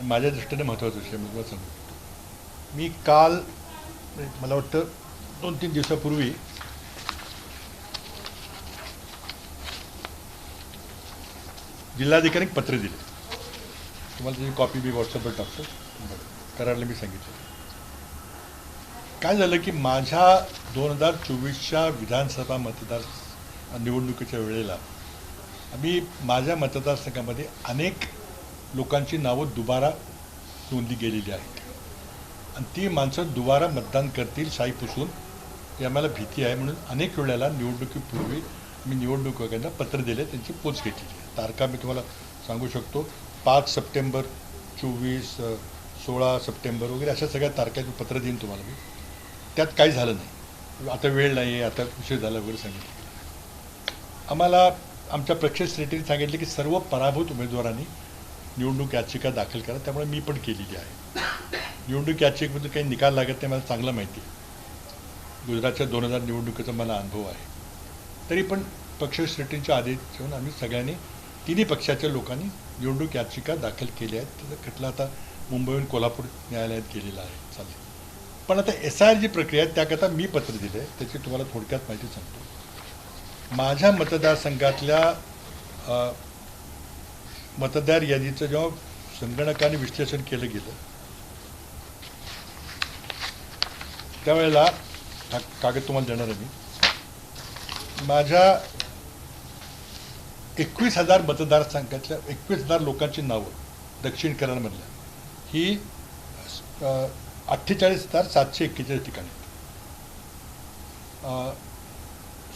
Speaker 1: माझ्या दृष्टीने महत्त्वाचा विषय मी तुम्हाला सांगू शकतो. मी काल मला वाटतं 2-3 दिवसापूर्वी जिल्हाधिकारी पत्र दिले. तुम्हाला त्याची कॉपी मी व्हॉट्सअपवर टाकतो. करायला मी सांगितलं. काय झालं की माझ्या 2024च्या विधानसभा निवडणुकीच्या वेळेला आम्ही माझ्या मतदारसंघामध्ये अनेक लोकांची नावं दुबारा नोंदली गेलेली आहेत आणि ती माणसं दुबारा मतदान करतील शाई पुसून, ही आम्हाला भीती आहे. म्हणून अनेक वेळेला निवडणुकीपूर्वी मी निवडणूक आयोगांना पत्र दिले, त्यांची पोच घेतलेली आहे. तारखा मी तुम्हाला सांगू शकतो. 5 सप्टेंबर, 24, 16 सप्टेंबर वगैरे अशा सगळ्या तारखेचं पत्र देईन तुम्हाला मी. त्यात काही झालं नाही. आता वेळ नाही आहे, आता उशीर झाला वगैरे सांगितलं. आम्हाला आमच्या प्रक्षेप सेक्रेटरीने सांगितले की सर्व पराभूत उमेदवारांनी निवडणूक याचिका दाखल करा. त्यामुळे मी पण केलेली आहे. निवडणूक याचिकेबद्दल काही निकाल लागत नाही, मला चांगलं माहिती आहे. गुजरातच्या 2000 निवडणुकीचा मला अनुभव आहे. तरी पण पक्ष सेक्रेटरींच्या आदेश घेऊन आम्ही सगळ्यांनी तिन्ही पक्षाच्या लोकांनी निवडणूक याचिका दाखल केल्या आहेत. त्याचा खटला आता मुंबईहून कोल्हापूर न्यायालयात गेलेला आहे, चालेल. पण आता SIR जी प्रक्रिया आहे त्याकरता मी पत्र दिलं आहे, त्याची तुम्हाला थोडक्यात माहिती सांगतो. माझ्या मतदारसंघातल्या मतदार यादीचं जेव्हा संगणकाने विश्लेषण केलं गेलं त्यावेळेला कागद तुम्हाला देणार आहे मी. माझ्या 21,000 मतदारसंघातल्या 21,000 लोकांची नावं दक्षिण कराडमधल्या ही 48,741 ठिकाणी,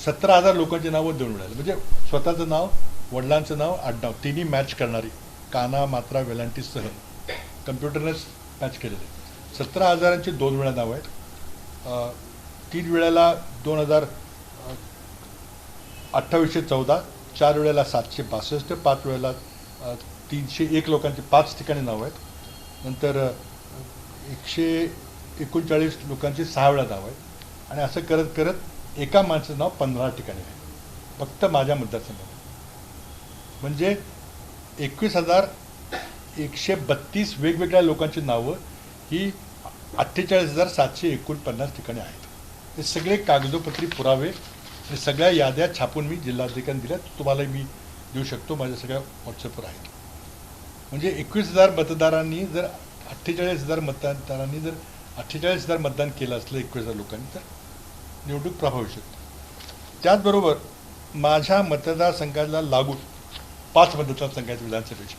Speaker 1: 17,000 लोकांची नावं देऊन मिळाली. म्हणजे स्वतःचं नाव, वडिलांचं नाव, आडनाव तिन्ही मॅच करणारी, काना, मात्रा, वेलांटीसह कम्प्युटरनेच मॅच केलेले. 17,000ची 2 वेळा नावं आहेत. 3 वेळेला 2814, 4 वेळेला 762, 5 वेळेला 301 लोकांची 5 ठिकाणी नावं आहेत. नंतर 139 लोकांची 6 वेळा नावं आहेत. आणि असं करत करत एका माणसाचं नाव 15 ठिकाणी आहे फक्त माझ्या मतदारसंघात. म्हणजे 21,132 वेगवेगळ्या लोकांची नावं ही 48,749 ठिकाणी आहेत. हे सगळे कागदोपत्री पुरावे आणि सगळ्या याद्या छापून मी जिल्हाधिकाऱ्यांनी दिल्या. तुम्हालाही मी देऊ शकतो, माझ्या सगळ्या व्हॉट्सअपवर आहेत. म्हणजे 21,000 मतदारांनी जर 48,000 मतदारांनी जर 48,000 मतदान केलं असलं 21,000 लोकांनी तर निवडणूक प्रभावी शकते. त्याचबरोबर माझ्या मतदारसंघाला लागून 5 मतदारसंघ आहेत विधानसभेचे.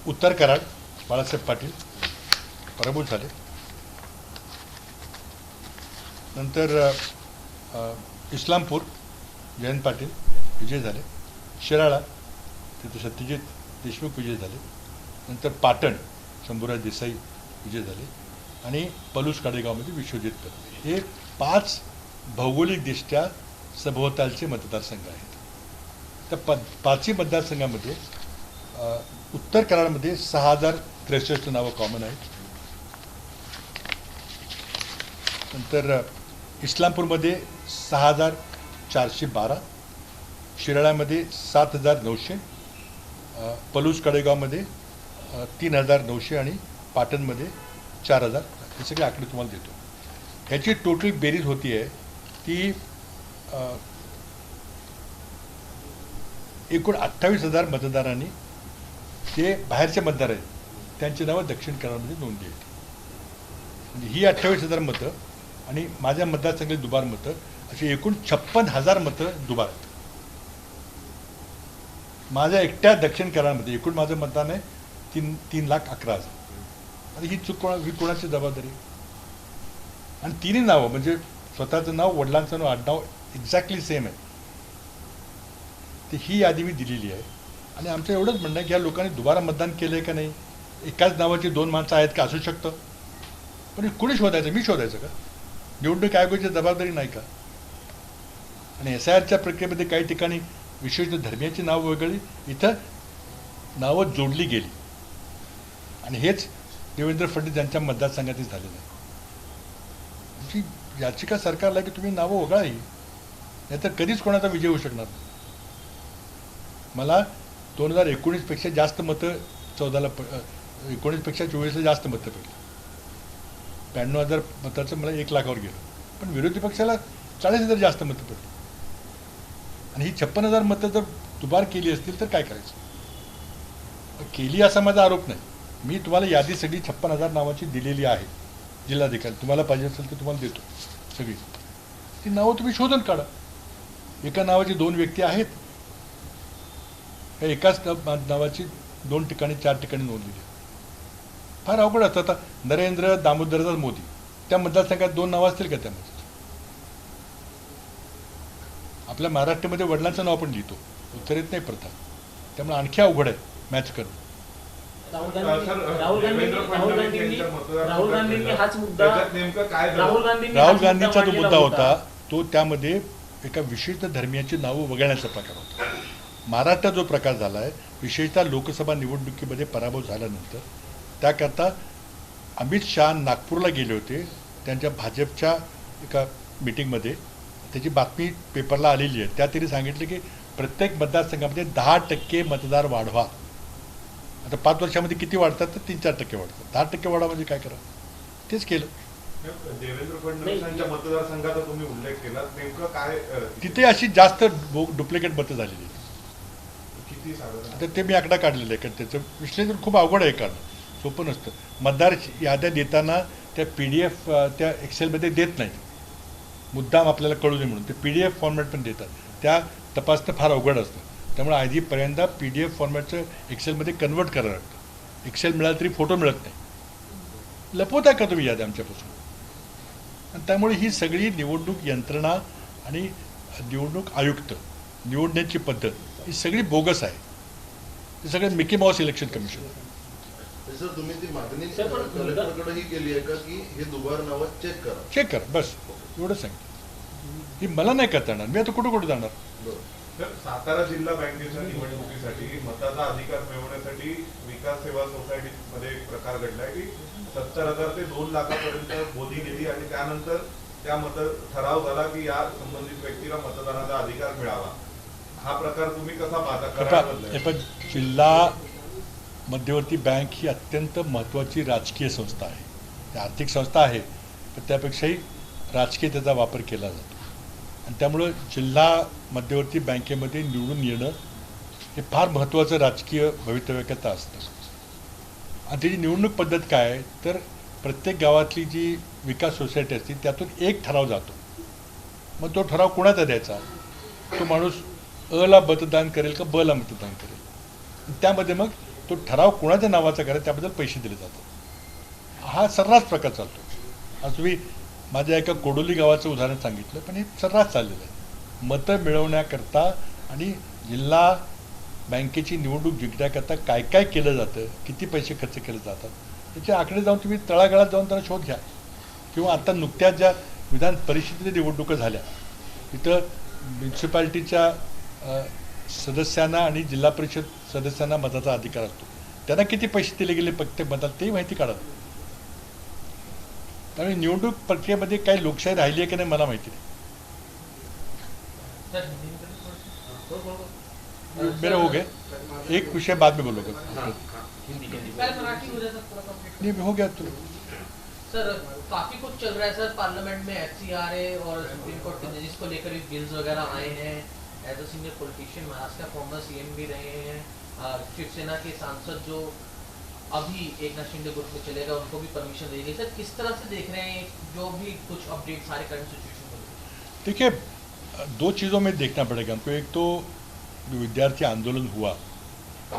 Speaker 1: उत्तर कराड बाळासाहेब पाटील पराभूत झाले. नंतर इस्लामपूर जयंत पाटील विजय झाले. शिराळा तिथे सत्यजित देशमुख विजय झाले, नंतर पाटण शंभूराज देसाई विजय झाले आणि पलूस काडेगावमध्ये विश्वजित कदम. हे 5 भौगोलिकदृष्ट्या सभोवतालचे मतदारसंघ आहेत. त्या 5ही मतदारसंघामध्ये उत्तर कराडमध्ये 6063 नावं कॉमन आहेत. नंतर इस्लामपूरमध्ये 6412, शिराळ्यामध्ये 7900, पलूस कडेगावमध्ये 3900 आणि पाटणमध्ये 4000. हे सगळे आकडे तुम्हाला देतो. ह्याची टोटल बेरीज होती आहे ती एकूण 28,000 मतदारांनी जे बाहेरचे मतदार आहेत त्यांची नावं दक्षिण कराडमध्ये नोंदली आहेत. म्हणजे ही 28,000 मतं आणि माझ्या मतदारसंघातील दुबार मतं अशी एकूण 56,000 मतं दुबार आहेत. माझ्या एकट्या दक्षिण कराडमध्ये एकूण माझं मतदान आहे 3,11,000. आता ही ही कोणाची जबाबदारी? आणि तिन्ही नावं म्हणजे स्वतःचं नाव, वडिलांचं नाव, आडनाव एक्झॅक्टली सेम आहे. तर ही यादी मी दिलेली आहे. आणि आमचं एवढंच म्हणणं आहे की या लोकांनी दुबारा मतदान केलं आहे का नाही? एकाच नावाची 2 माणसं आहेत का? असू शकतं. पण कुणी शोधायचं? मी शोधायचं का? निवडणूक आयोगाची जबाबदारी नाही का? आणि SIRच्या प्रक्रियेमध्ये काही ठिकाणी विशेष धर्मीयाची नावं वगळली, इथं नावं जोडली गेली. आणि हेच देवेंद्र फडणवीस यांच्या मतदारसंघातील झालेलं आहे. जी याचिका सरकारला की तुम्ही नावं वगळाही, नाहीतर कधीच कोणाचा विजय होऊ शकणार नाही. मला 2019पेक्षा जास्त मतं 19पेक्षा 24ला जास्त मतं पडली. 92,000 मताचं मला 1 लाखावर गेलं. पण विरोधी पक्षाला 40,000 जास्त मतं पडली. आणि ही 56,000 मतं जर दुबार केली असतील तर काय करायचं? केली असा माझा आरोप नाही. मी तुम्हाला यादी सगळी 56,000 नावाची दिलेली आहे जिल्हाधिकारी. तुम्हाला पाहिजे असेल तर तुम्हाला देतो सगळी. ती नावं तुम्ही शोधून काढा. एका नावाची 2 व्यक्ती आहेत का एकाच नावाची 2 ठिकाणी 4 ठिकाणी नोंदलेली? फार अवघड असतं. आता नरेंद्र दामोदरदास मोदी, त्या मतदारसंघात 2 नावं असतील का त्यामध्ये? आपल्या महाराष्ट्रामध्ये वडिलांचं नाव पण लिहितो, उत्तर येत नाही प्रथा. त्यामुळे आणखी अवघड आहे मॅच करणं.
Speaker 5: राहुल गांधींनी हाच मुद्दा,
Speaker 1: राहुल गांधींचा जो मुद्दा होता तो त्यामध्ये एका विशिष्ट धर्मियाची नावं वगळण्याचा प्रकार होता. महाराष्ट्रात जो प्रकार झाला आहे, विशेषतः लोकसभा निवडणुकीमध्ये पराभव झाल्यानंतर, त्याकरता अमित शहा नागपूरला गेले होते. त्यांच्या भाजपच्या एका मीटिंगमध्ये त्याची बातमी पेपरला आलेली आहे. त्या त्यांनी सांगितले की प्रत्येक मतदारसंघामध्ये 10% मतदार वाढवा. आता 5 वर्षामध्ये किती वाढतात? तर 3-4% वाढतात. 10% वाढवा म्हणजे काय करा? तेच केलं.
Speaker 2: देवेंद्र फडणवीसांच्या मतदारसंघाचा तुम्ही उल्लेख केला, नेमकं काय
Speaker 1: तिथे अशी जास्त डुप्लिकेट मतं झालेली आहेत.
Speaker 2: किती साधारण?
Speaker 1: आता ते मी आकडा काढलेला आहे. कारण त्याचं विश्लेषण खूप अवघड आहे, कारण सोपं नसतं. मतदार याद्या देताना त्या PDF त्या एक्सेलमध्ये देत नाहीत, मुद्दाम आपल्याला कळू नये म्हणून. ते PDF फॉर्मॅट पण देतात. त्या तपासणं फार अवघड असतं. त्यामुळे आधी पहिल्यांदा PDF फॉर्मॅटचं एक्सेलमध्ये कन्वर्ट करावं लागतं. एक्सेल मिळालं तरी फोटो मिळत नाही. लपवताय का तुम्ही याद्या आमच्यापासून? आणि त्यामुळे ही सगळी निवडणूक यंत्रणा आणि निवडणूक आयुक्त निवडण्याची पद्धत ही सगळी बोगस आहे. हे सगळं Mickey Mouse election commission.
Speaker 4: Sir, तुम्ही ती मागणी कलेक्टरकडेही केली आहे का की हे दुबार नावं चेक करा?
Speaker 1: चेक करा, बस एवढं सांगितलं. ही मला नाही करता येणार. मी आता कुठं जाणार?
Speaker 2: तर सातारा जिल्हा बँकेच्या निवडणुकीसाठी मताचा अधिकार मिळवण्यासाठी विकास सेवा सोसायटीमध्ये एक प्रकार घडलाय की 70,000 ते 2 लाखापर्यंत बोधी गेली आणि त्यानंतर त्या ठराव झाला की या संबंधित व्यक्तीला मतदानाचा अधिकार मिळावा. हा प्रकार तुम्ही कसा पाहता?
Speaker 1: जिल्हा मध्यवर्ती बँक ही अत्यंत महत्त्वाची राजकीय संस्था आहे. ती आर्थिक संस्था आहे, पण त्यापेक्षाही राजकीय त्याचा वापर केला जातो. आणि त्यामुळं जिल्हा मध्यवर्ती बँकेमध्ये निवडून येणं हे फार महत्त्वाचं राजकीय भवितव्यकता असतं. आणि त्याची निवडणूक पद्धत काय आहे, तर प्रत्येक गावातली जी विकास सोसायटी असते त्यातून एक ठराव जातो. मग तो ठराव कोणाचा द्यायचा? तो माणूस अला मतदान करेल का बला मतदान करेल? त्यामध्ये मग तो ठराव कोणाच्या नावाचा करायचा त्याबद्दल पैसे दिले जातात. हा सर्रास प्रकार चालतो. आज तुम्ही माझ्या एका कोडोली गावाचं उदाहरण सांगितलं, पण हे सर्रास चाललेलं आहे. मतं मिळवण्याकरता आणि जिल्हा बँकेची निवडणूक जिंकण्याकरता काय काय केलं जातं, किती पैसे खर्च केले जातात, त्याचे आकडे जाऊन तुम्ही तळागाळात जाऊन त्याला शोध घ्या. किंवा आता नुकत्याच ज्या विधान परिषदेच्या निवडणुका झाल्या तिथं म्युन्सिपाल्टीच्या सदस्यांना आणि जिल्हा परिषद सदस्यांना मताचा अधिकार असतो. त्यांना किती पैसे दिले गेले प्रत्येक मतात ते माहिती काढा. त्यामुळे निवडणूक प्रक्रियेमध्ये काही लोकशाही राहिली आहे की नाही मला माहिती नाही. मेरा हो गया, एक विषय बाद में बोलोगे. नहीं हो गया तो
Speaker 7: सर काफी कुछ चल रहा है सर पार्लियामेंट में एफसीआरए और सुप्रीम कोर्ट के जजेस को लेकर भी बिल्स वगैरह आए हैं. As a senior politician Maharashtra का फॉर्मर सीएम भी रहे हैं. शिवसेना के सांसद जो अभी एकनाथ शिंदे ग्रुप में चलेगा उनको भी परमिशन दी गई. सर किस तरह से देख रहे हैं जो भी कुछ अपडेट सारे करंट सिचुएशन को?
Speaker 1: देखिए, दो चीज़ों में देखना पड़ेगा हमको. एक तो जो विद्यार्थी आंदोलन हुआ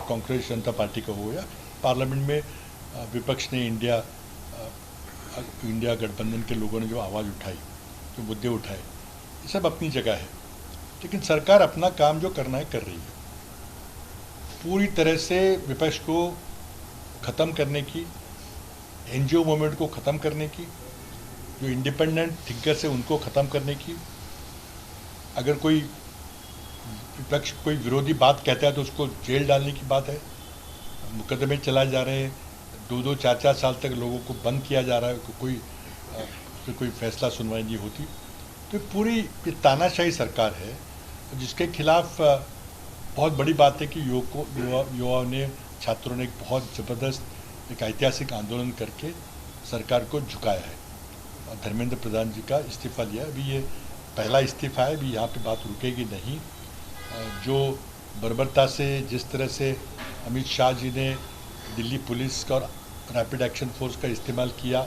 Speaker 1: कांग्रेस जनता पार्टी का हो या पार्लियामेंट में विपक्ष ने इंडिया गठबंधन के लोगों ने जो आवाज़ उठाई, जो मुद्दे उठाए, ये सब अपनी जगह है. लेकिन सरकार अपना काम जो करना है कर रही है. पूरी तरह से विपक्ष को ख़त्म करने की, एनजीओ मूवमेंट को ख़त्म करने की, जो इंडिपेंडेंट थिंकर्स है उनको ख़त्म करने की. अगर कोई विपक्ष कोई विरोधी बात कहता है तो उसको जेल डालने की बात है. मुकदमे चलाए जा रहे हैं, 2-2, 4-4 साल तक लोगों को बंद किया जा रहा है, कोई फैसला सुनवाई नहीं होती. तो पूरी ये तानाशाही सरकार है जिसके खिलाफ बहुत बड़ी बात है कि युवाओं ने, छात्रों ने एक बहुत ज़बरदस्त एक ऐतिहासिक आंदोलन करके सरकार को झुकाया है. और धर्मेंद्र प्रधान जी का इस्तीफ़ा लिया. अभी ये पहला इस्तीफ़ा है, अभी यहाँ पे बात रुकेगी नहीं. जो बर्बरता से जिस तरह से अमित शाह जी ने दिल्ली पुलिस का और रैपिड एक्शन फोर्स का इस्तेमाल किया,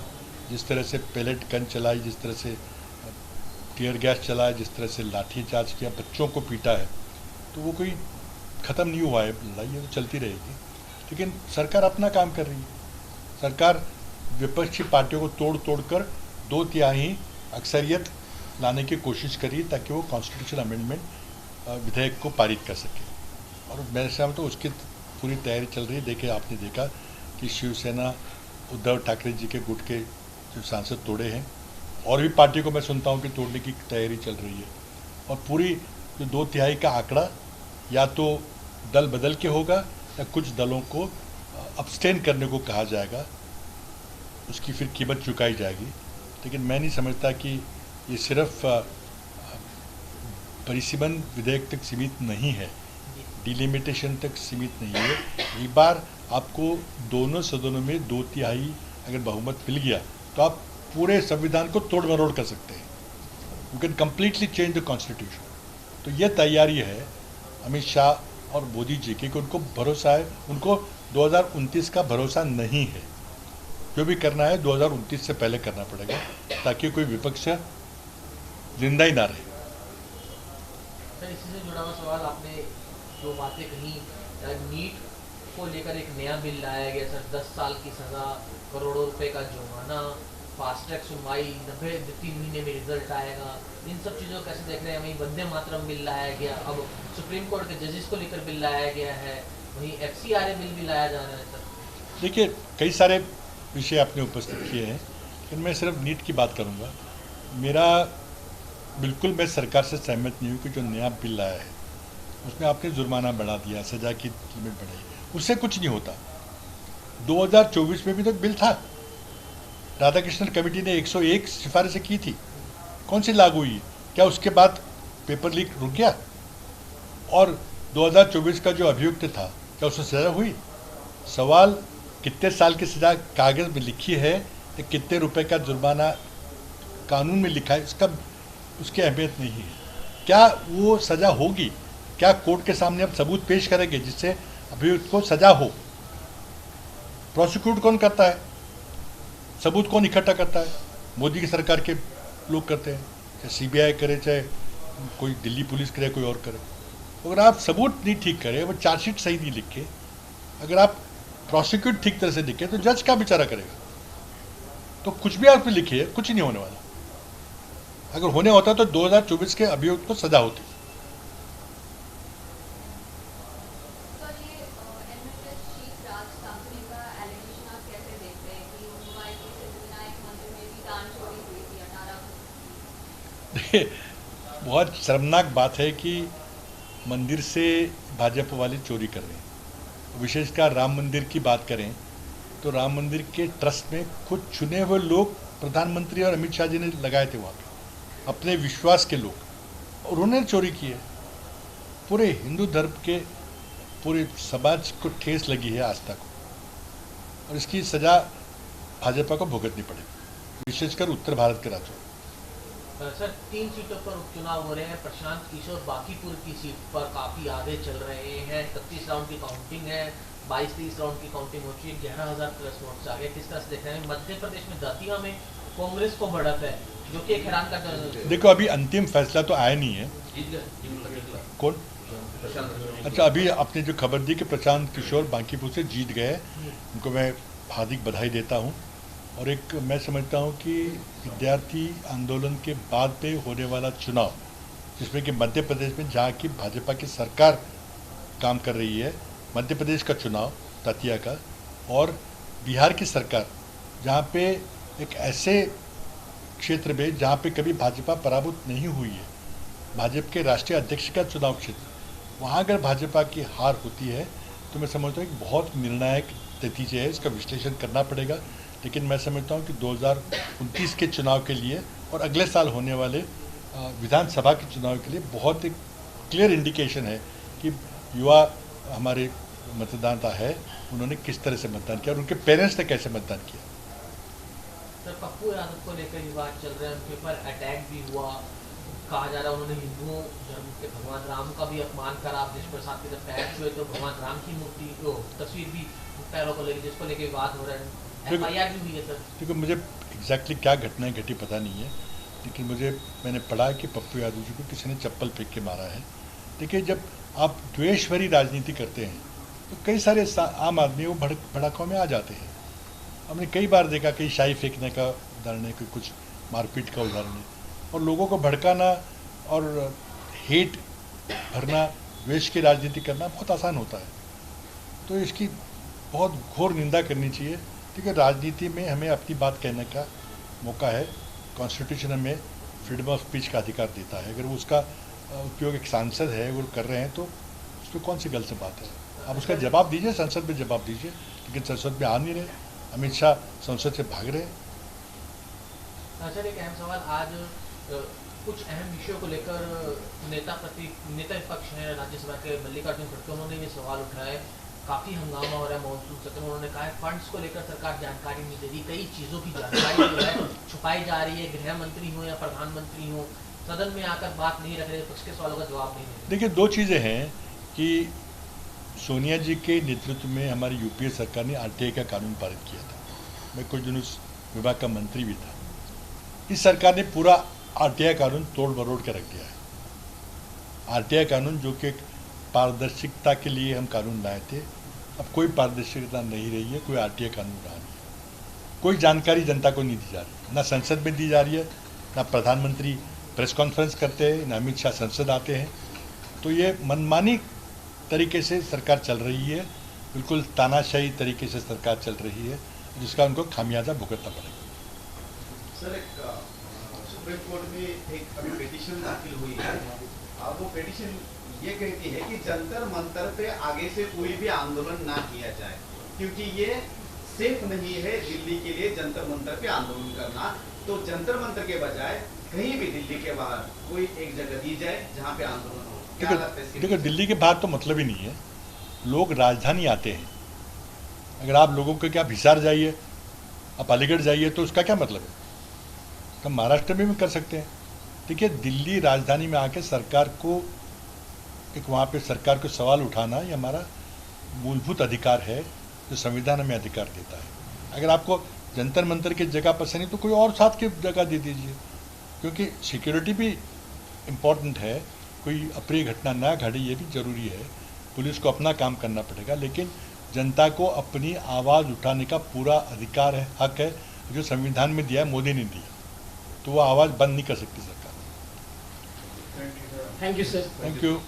Speaker 1: जिस तरह से पेलेट गन चलाई, जिस तरह से टीयर गैस चलाया, जिस तरह से लाठी चार्ज किया, बच्चों को पीटा है, तो वो कोई ख़त्म नहीं हुआ है लड़ाई, ये तो चलती रहेगी. लेकिन सरकार अपना काम कर रही है. सरकार विपक्षी पार्टियों को तोड़ कर 2/3 अक्सरियत लाने की कोशिश करी ताकि वो कॉन्स्टिट्यूशन अमेंडमेंट विधेयक को पारित कर सके. और मेरे सामने तो उसकी पूरी तैयारी चल रही है. देखिए, आपने देखा कि शिवसेना उद्धव ठाकरे जी के गुट के जो सांसद तोड़े हैं, और भी पार्टी को मैं सुनता हूं कि तोड़ने की तैयारी चल रही है. और पूरी जो 2/3 का आंकड़ा या तो दल बदल के होगा या कुछ दलों को अब्सटेन करने को कहा जाएगा, उसकी फिर कीमत चुकाई जाएगी. लेकिन मैं नहीं समझता कि ये सिर्फ परिसीमन विधेयक तक सीमित नहीं है, डिलिमिटेशन तक सीमित नहीं है. एक बार आपको दोनों सदनों में 2/3 अगर बहुमत मिल गया तो आप पूरे संविधान को तोड़ मरोड़ कर सकते हैं. You can completely change the constitution. तो ये तैयारी है अमित शाह और मोदी जी की कि उनको भरोसा है. उनको 2029 का भरोसा नहीं है. जो भी करना है 2029 से पहले करना पड़ेगा ताकि कोई विपक्ष जिंदा ही ना रहे.
Speaker 7: सर इसी से जुड़ा हुआ सवाल, आपने जो बातें कही, नीट को लेकर एक नया बिल लाया गया सर, 10 साल की सज़ा, करोड़ों रुपए का जुर्माना, फास्ट ट्रैक सुनवाई, 3 महीने में रिजल्ट आएगा. इन सब चीज़ों को कैसे देख रहे हैं? वहीं वंदे मातरम बिल लाया गया, अब सुप्रीम कोर्ट के जजेस को लेकर बिल लाया गया है, वहीं एफसीआरए बिल भी लाया जा रहा है. सर
Speaker 1: देखिए, कई सारे विषय आपने उपस्थित किए हैं, लेकिन मैं सिर्फ नीट की बात करूंगा. मेरा बिल्कुल मैं सरकार से सहमत नहीं हूँ कि जो नया बिल लाया है उसमें आपने जुर्माना बढ़ा दिया, सज़ा की लिमिट बढ़ाई, उससे कुछ नहीं होता. 2024 में भी तो बिल था, राधाकृष्णन कमेटी ने 101 सिफारिशें की थी, कौन सी लागू हुई? क्या उसके बाद पेपर लीक रुक गया? और 2024 का जो अभियुक्त था क्या उसमें सज़ा हुई? सवाल कितने साल की सज़ा कागज़ में लिखी है या कितने रुपए का जुर्माना कानून में लिखा है, इसका उसकी अहमियत नहीं है. क्या वो सज़ा होगी? क्या कोर्ट के सामने आप सबूत पेश करेंगे जिससे अभियुक्त को सज़ा हो? प्रोसिक्यूट कौन करता है? सबूत कौन इकट्ठा करता है? मोदी की सरकार के लोग करते हैं, चाहे सीबीआई करे, चाहे कोई दिल्ली पुलिस करे, कोई और करे. अगर आप सबूत नहीं ठीक करें, वो चार्जशीट सही नहीं लिखे, अगर आप प्रोसिक्यूट ठीक तरह से लिखे तो जज क्या बेचारा करेगा? तो कुछ भी आप लिखिए, कुछ नहीं होने वाला. अगर होने होता तो 2024 के अभियुक्त को सजा होती. बहुत शर्मनाक बात है कि मंदिर से भाजपा वाले चोरी कर रहे हैं। विशेषकर राम मंदिर की बात करें तो राम मंदिर के ट्रस्ट में खुद चुने हुए लोग प्रधानमंत्री और अमित शाह जी ने लगाए थे वहाँ पे, अपने विश्वास के लोग, और उन्होंने चोरी की है। पूरे हिंदू धर्म के पूरे समाज को ठेस लगी है आस्था को, और इसकी सजा भाजपा को भुगतनी पड़ेगी, विशेषकर उत्तर भारत के राज्यों में।
Speaker 7: सर 3 सीटों पर उपचुनाव हो रहे हैं। प्रशांत किशोर बांकीपुर की सीट पर काफी आगे चल रहे हैं। 31 राउंड की काउंटिंग है, 22-23 राउंड की काउंटिंग हो चुकी है, 11,000 प्लस वोट्स आ गए। किस तरह से देख रहे हैं? मध्य प्रदेश में दतिया में कांग्रेस को बढ़त है, जो कि एक हैरान का।
Speaker 1: देखो अभी अंतिम फैसला तो आया नहीं है। कौन? अच्छा, अभी आपने जो खबर दी कि प्रशांत किशोर बांकीपुर से जीत गए, उनको मैं हार्दिक बधाई देता हूँ। और एक मैं समझता हूँ कि विद्यार्थी आंदोलन के बाद पे होने वाला चुनाव, जिसमें कि मध्य प्रदेश में जहाँ की भाजपा की सरकार काम कर रही है, मध्य प्रदेश का चुनाव दतिया का, और बिहार की सरकार जहाँ पे एक ऐसे क्षेत्र में जहाँ पे कभी भाजपा पराभूत नहीं हुई है, भाजपा के राष्ट्रीय अध्यक्ष का चुनाव क्षेत्र, वहाँ अगर भाजपा की हार होती है तो मैं समझता हूँ कि बहुत निर्णायक नतीजे है। इसका विश्लेषण करना पड़ेगा, लेकिन मैं समझता हूँ कि 2029 के चुनाव के लिए और अगले साल होने वाले विधानसभा के चुनाव के लिए बहुत एक क्लियर इंडिकेशन है कि युवा हमारे मतदाता है, उन्होंने किस तरह से मतदान किया और उनके पेरेंट्स ने कैसे मतदान किया।
Speaker 7: सर पप्पू यादव को लेकर विवाद चल रहा है, उनके ऊपर अटैक भी हुआ, कहा जा रहा है उन्होंने हिंदुओं धर्म के भगवान राम का भी अपमान करा। जिस प्रसाद के जब पैर छुए तो भगवान राम की मूर्ति तस्वीर भी पैरों को लेकर, जिसको लेकर विवाद हो रहा है। FIR भी हुई है सर।
Speaker 1: देखो मुझे एग्जैक्टली क्या घटनाएं घटी पता नहीं है, लेकिन मैंने पढ़ा कि पप्पू यादव जी को किसी ने चप्पल फेंक के मारा है। देखिए जब आप द्वेष भरी राजनीति करते हैं तो कई सारे आम आदमी वो भड़काऊ में आ जाते हैं। हमने कई बार देखा कहीं शाही फेंकने का उदाहरण है, कोई कुछ मारपीट का उदाहरण है, और लोगों को भड़काना और हेट भरना, द्वेष की राजनीति करना बहुत आसान होता है। तो इसकी बहुत घोर निंदा करनी चाहिए। क्योंकि राजनीति में हमें अपनी बात कहने का मौका है, कॉन्स्टिट्यूशन हमें फ्रीडम ऑफ स्पीच का अधिकार देता है। अगर वो उसका उपयोग एक सांसद है वो कर रहे हैं तो उस पर कौन सी गलत बात है? आप उसका जवाब दीजिए, संसद में जवाब दीजिए, लेकिन संसद में आ नहीं रहे। अमित शाह संसद से भाग रहे हैं।
Speaker 7: सर एक अहम सवाल, आज कुछ अहम विषयों को लेकर नेता विपक्ष हैं राज्यसभा के मल्लिकार्जुन खड़गे, उन्होंने ये सवाल उठाया है। काफी हंगामा हो रहा है मॉनसून सत्र में। उन्होंने कहा है फंड्स को लेकर सरकार जानकारी नहीं दे रही, कई चीजों की जानकारी जो है छुपाई जा रही है। गृह मंत्री हो या प्रधानमंत्री हो, सदन में आकर बात नहीं रख रहे, पक्ष के सवालों का जवाब नहीं दे रहे।
Speaker 1: देखिए दो चीज़ें हैं कि सोनिया जी के नेतृत्व में हमारी यूपीए सरकार ने RTI का कानून पारित किया था। मैं कुछ दिन उस विभाग का मंत्री भी था। इस सरकार ने पूरा RTI कानून तोड़ मरोड़ के रख दिया है। RTI कानून जो कि पारदर्शिता के लिए हम कानून लाए थे, अब कोई पारदर्शिता नहीं रही है, कोई RTI कानून रहा नहीं है। कोई जानकारी जनता को नहीं दी जा रही, ना संसद में दी जा रही है, ना प्रधानमंत्री प्रेस कॉन्फ्रेंस करते हैं, ना अमित शाह संसद आते हैं। तो ये मनमानी तरीके से सरकार चल रही है, बिल्कुल तानाशाही तरीके से सरकार चल रही है, जिसका उनको खामियाजा भुगतना पड़ेगा।
Speaker 3: सर एक सुप्रीम कोर्ट में एक अभी पिटीशन दाखिल हुई है। अब वो पिटीशन ये कहती है कि जंतर मंतर पे आगे से कोई भी आंदोलन ना किया जाए, क्योंकि ये सेफ नहीं है दिल्ली के लिए जंतर मंतर पे आंदोलन करना। तो जंतर मंतर के बजाय कहीं भी दिल्ली के बाहर कोई एक जगह दी जाए जहाँ पे आंदोलन हो। क्या लगता है इसके?
Speaker 1: देखो दिल्ली के बाहर तो मतलब ही नहीं है, लोग राजधानी आते हैं। अगर आप लोगों को क्या हिसार जाइए, आप अलीगढ़ जाइए, तो उसका क्या मतलब है? हम महाराष्ट्र में भी कर सकते हैं। देखिए दिल्ली राजधानी में आके सरकार को एक वहाँ पे सरकार को सवाल उठाना ये हमारा मूलभूत अधिकार है, जो संविधान हमें अधिकार देता है। अगर आपको जंतर मंतर की जगह पसंद नहीं तो कोई और साथ की जगह दे दीजिए, क्योंकि सिक्योरिटी भी इम्पोर्टेंट है। कोई अप्रिय घटना ना घटे ये भी ज़रूरी है। पुलिस को अपना काम करना पड़ेगा, लेकिन जनता को अपनी आवाज़ उठाने का पूरा अधिकार है, हक है, जो संविधान में दिया है, मोदी ने दिया। तो वो आवाज़ बंद नहीं कर सकती सरकार।
Speaker 5: Thank you sir.
Speaker 1: Thank you.